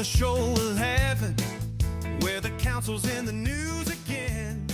Shoalhaven, where the council's in the news again.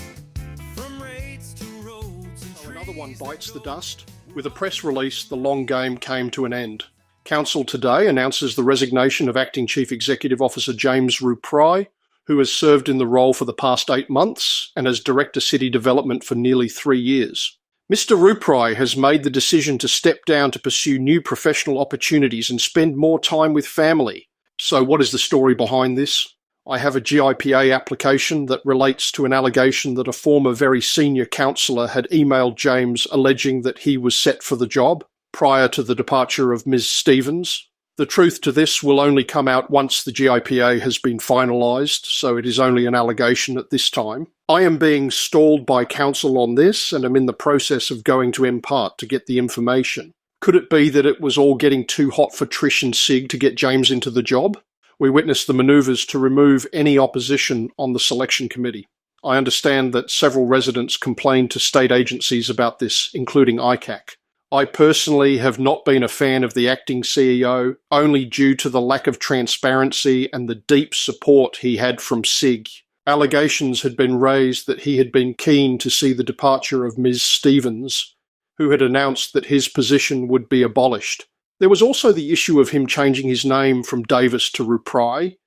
From rates to roads and trees. Another one bites the dust. With a press release, the long game came to an end. Council today announces the resignation of Acting Chief Executive Officer James Ruprai, who has served in the role for the past 8 months and as Director City Development for nearly 3 years. Mr. Ruprai has made the decision to step down to pursue new professional opportunities and spend more time with family. So what is the story behind this? I have a GIPA application that relates to an allegation that a former very senior councillor had emailed James alleging that he was set for the job prior to the departure of Ms. Stevens. The truth to this will only come out once the GIPA has been finalised, so it is only an allegation at this time. I am being stalled by council on this and am in the process of going to Impart to get the information. Could it be that it was all getting too hot for Trish and Sig to get James into the job? We witnessed the manoeuvres to remove any opposition on the selection committee. I understand that several residents complained to state agencies about this, including ICAC. I personally have not been a fan of the acting CEO, only due to the lack of transparency and the deep support he had from Sig. Allegations had been raised that he had been keen to see the departure of Ms. Stevens, who had announced that his position would be abolished. There was also the issue of him changing his name from Davis to Ruprai,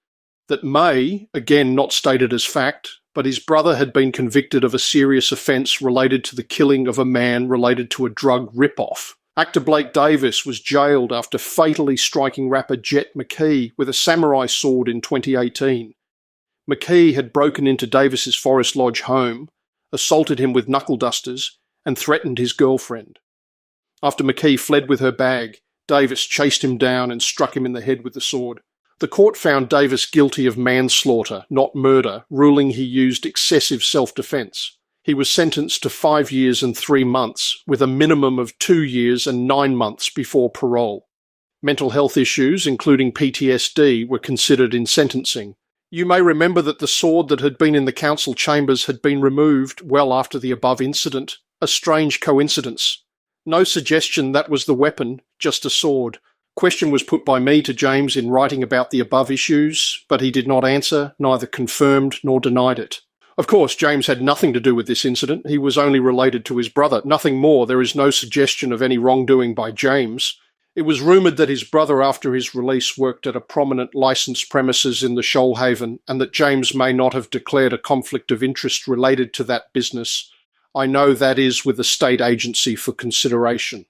that may, again not stated as fact, but his brother had been convicted of a serious offence related to the killing of a man related to a drug rip-off. Actor Blake Davis was jailed after fatally striking rapper Jet McKee with a samurai sword in 2018. McKee had broken into Davis's Forest Lodge home, assaulted him with knuckle dusters, and threatened his girlfriend. After McKee fled with her bag, Davis chased him down and struck him in the head with the sword. The court found Davis guilty of manslaughter, not murder, ruling he used excessive self-defence. He was sentenced to 5 years and 3 months, with a minimum of 2 years and 9 months before parole. Mental health issues, including PTSD, were considered in sentencing. You may remember that the sword that had been in the council chambers had been removed well after the above incident. A strange coincidence. No suggestion that was the weapon, just a sword. Question was put by me to James in writing about the above issues, but he did not answer, neither confirmed nor denied it. Of course, James had nothing to do with this incident. He was only related to his brother. Nothing more. There is no suggestion of any wrongdoing by James. It was rumoured that his brother, after his release, worked at a prominent licensed premises in the Shoalhaven, and that James may not have declared a conflict of interest related to that business. I know that is with a state agency for consideration.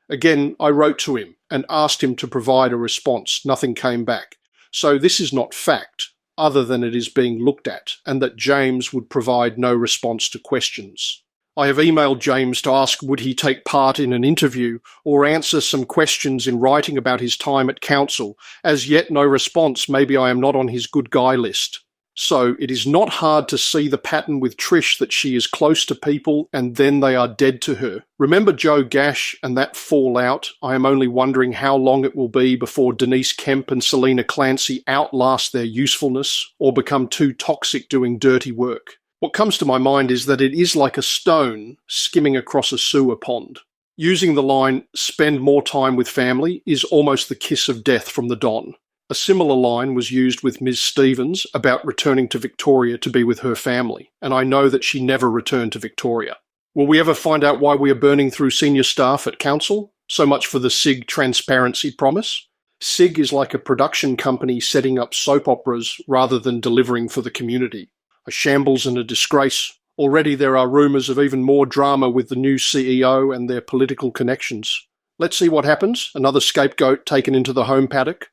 Again, I wrote to him and asked him to provide a response. Nothing came back. So this is not fact, other than it is being looked at, and that James would provide no response to questions. I have emailed James to ask would he take part in an interview or answer some questions in writing about his time at council. As yet no response. Maybe I am not on his good guy list. So it is not hard to see the pattern with Trish, that she is close to people and then they are dead to her. Remember Joe Gash and that fallout? I am only wondering how long it will be before Denise Kemp and Selena Clancy outlast their usefulness or become too toxic doing dirty work. What comes to my mind is that it is like a stone skimming across a sewer pond. Using the line, "spend more time with family," is almost the kiss of death from the Don. A similar line was used with Ms. Stevens about returning to Victoria to be with her family, and I know that she never returned to Victoria. Will we ever find out why we are burning through senior staff at council? So much for the SIG transparency promise. SIG is like a production company setting up soap operas rather than delivering for the community. A shambles and a disgrace. Already there are rumours of even more drama with the new CEO and their political connections. Let's see what happens. Another scapegoat taken into the home paddock.